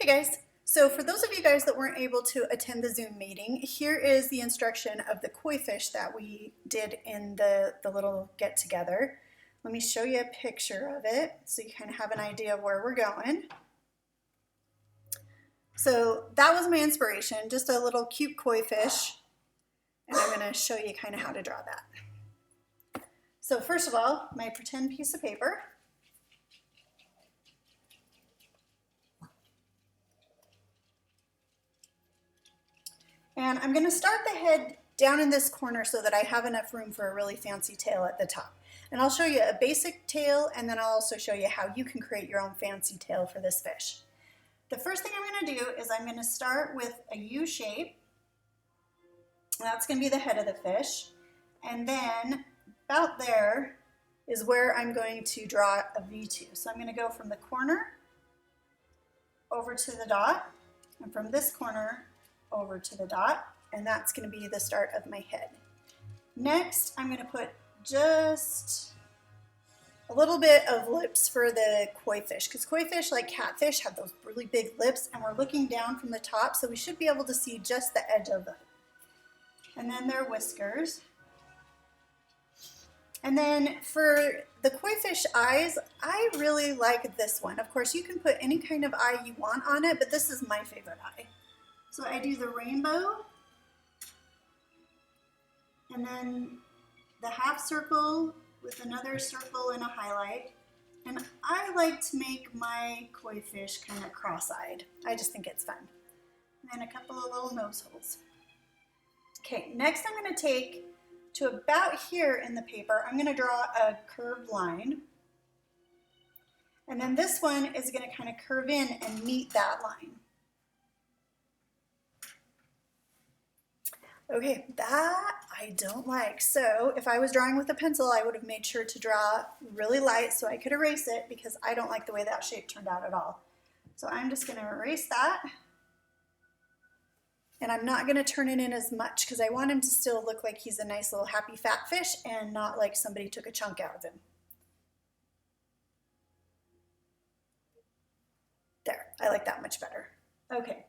guys, so for those of you guys that weren't able to attend the Zoom meeting, here is the instruction of the koi fish that we did in the little get together. Let me show you a picture of it so you kind of have an idea of where we're going. So that was my inspiration, just a little cute koi fish, and I'm going to show you kind of how to draw that. So first of all, my pretend piece of paper. And I'm going to start the head down in this corner so that I have enough room for a really fancy tail at the top. And I'll show you a basic tail, and then I'll also show you how you can create your own fancy tail for this fish. The first thing I'm going to do is I'm going to start with a U shape. That's going to be the head of the fish. And then about there is where I'm going to draw a V2. So I'm going to go from the corner over to the dot, and from this corner over to the dot, and that's going to be the start of my head. Next, I'm going to put just a little bit of lips for the koi fish, because koi fish, like catfish, have those really big lips, and we're looking down from the top, so we should be able to see just the edge of them. And then their whiskers. And then for the koi fish eyes, I really like this one. Of course, you can put any kind of eye you want on it, but this is my favorite eye. So I do the rainbow, and then the half circle with another circle and a highlight. And I like to make my koi fish kind of cross-eyed. I just think it's fun. And then a couple of little nose holes. Okay, next I'm going to take to about here in the paper, I'm going to draw a curved line. And then this one is going to kind of curve in and meet that line. Okay, that I don't like. So if I was drawing with a pencil, I would have made sure to draw really light so I could erase it, because I don't like the way that shape turned out at all. So I'm just going to erase that. And I'm not going to turn it in as much because I want him to still look like he's a nice little happy fat fish and not like somebody took a chunk out of him. There, I like that much better. Okay.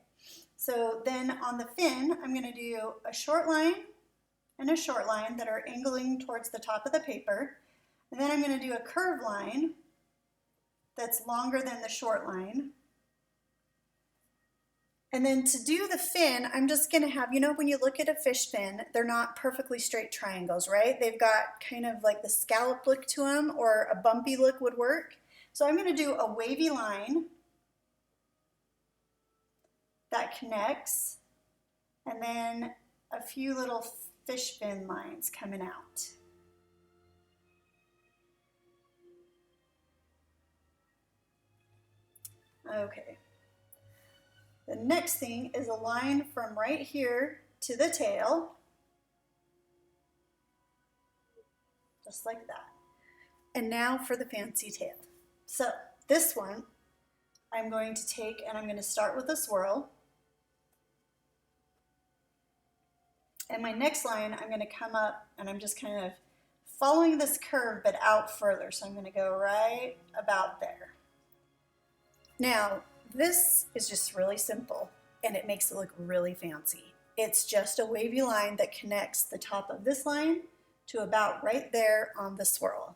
So then on the fin, I'm going to do a short line and a short line that are angling towards the top of the paper. And then I'm going to do a curved line that's longer than the short line. And then to do the fin, I'm just going to have, you know, when you look at a fish fin, they're not perfectly straight triangles, right? They've got kind of like the scallop look to them, or a bumpy look would work. So I'm going to do a wavy line that connects, and then a few little fish fin lines coming out. Okay. The next thing is a line from right here to the tail, just like that. And now for the fancy tail. So this one I'm going to take, and I'm going to start with a swirl. And my next line, I'm going to come up, and I'm just kind of following this curve but out further. So I'm going to go right about there. Now, this is just really simple, and it makes it look really fancy. It's just a wavy line that connects the top of this line to about right there on the swirl.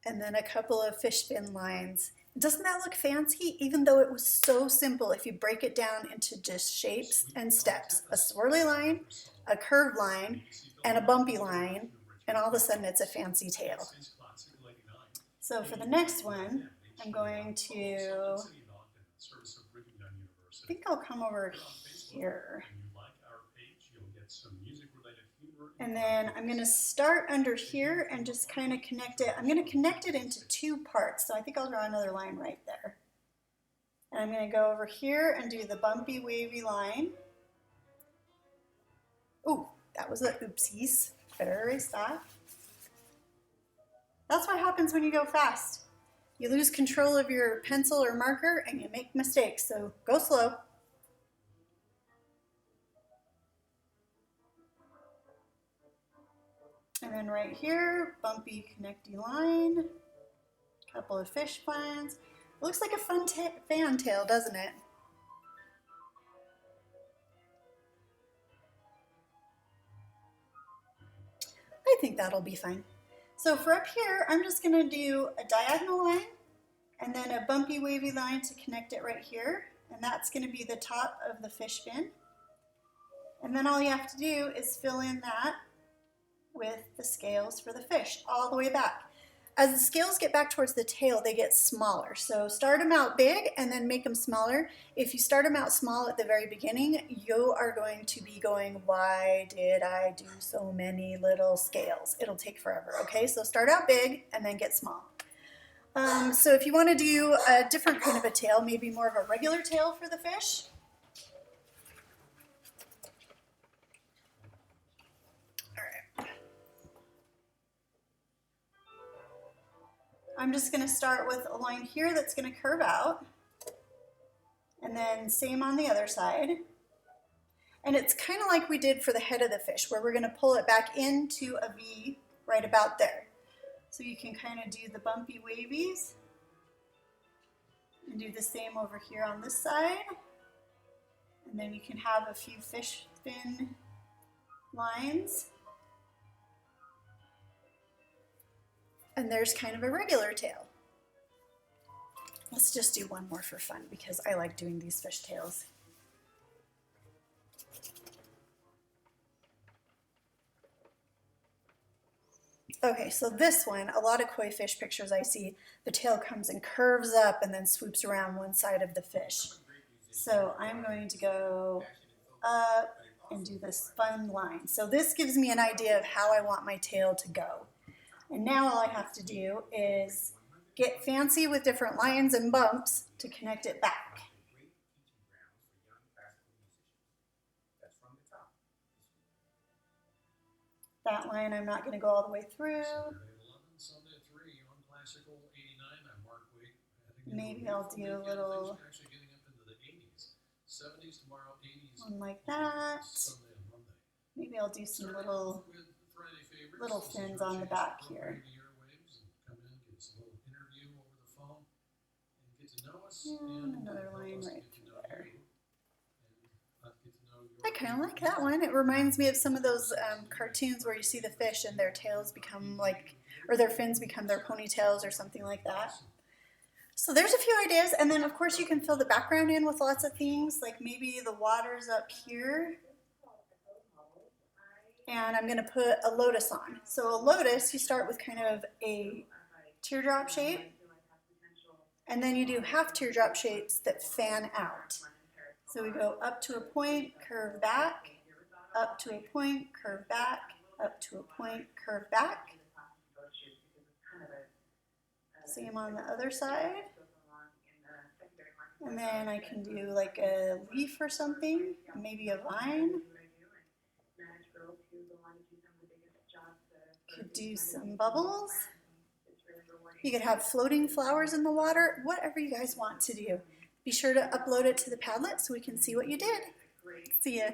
And then a couple of fish fin lines. Doesn't that look fancy? Even though it was so simple, if you break it down into just shapes and steps. A swirly line, a curved line, and a bumpy line, and all of a sudden it's a fancy tail. So for the next one, I'm going to, I think I'll come over here. And then I'm going to start under here and just kind of connect it. I'm going to connect it into two parts. So I think I'll draw another line right there. And I'm going to go over here and do the bumpy wavy line. Oh, that was a oopsies. Better erase that. That's what happens when you go fast. You lose control of your pencil or marker and you make mistakes. So go slow. And then right here, bumpy connecty line, couple of fish plants. It looks like a fun fan tail, doesn't it? I think that'll be fine. So for up here, I'm just gonna do a diagonal line and then a bumpy wavy line to connect it right here. And that's gonna be the top of the fish fin. And then all you have to do is fill in that with the scales for the fish all the way back. As the scales get back towards the tail, they get smaller. So start them out big and then make them smaller. If you start them out small at the very beginning, you are going to be going, why did I do so many little scales? It'll take forever, okay? So start out big and then get small. So if you want to do a different kind of a tail, maybe more of a regular tail for the fish, I'm just going to start with a line here that's going to curve out, and then same on the other side. And it's kind of like we did for the head of the fish, where we're going to pull it back into a V right about there. So you can kind of do the bumpy wavies and do the same over here on this side. And then you can have a few fish fin lines. And there's kind of a regular tail. Let's just do one more for fun because I like doing these fish tails. Okay, so this one, a lot of koi fish pictures I see, the tail comes and curves up and then swoops around one side of the fish. So I'm going to go up and do this fun line. So this gives me an idea of how I want my tail to go. And now all I have to do is get fancy with different lines and bumps to connect it back. That line I'm not going to go all the way through. Maybe I'll do a little one like that. Maybe I'll do some little fins on the back here. And another line right through there. I kind of like that one. It reminds me of some of those cartoons where you see the fish and their tails become like, or their fins become their ponytails or something like that. So there's a few ideas, and then of course you can fill the background in with lots of things, like maybe the water's up here. And I'm going to put a lotus on. So a lotus, you start with kind of a teardrop shape, and then you do half teardrop shapes that fan out. So we go up to a point, curve back, up to a point, curve back, up to a point, curve back. Same on the other side. And then I can do like a leaf or something, maybe a vine. Could do some bubbles. You could have floating flowers in the water, whatever you guys want to do. Be sure to upload it to the Padlet so we can see what you did. See ya.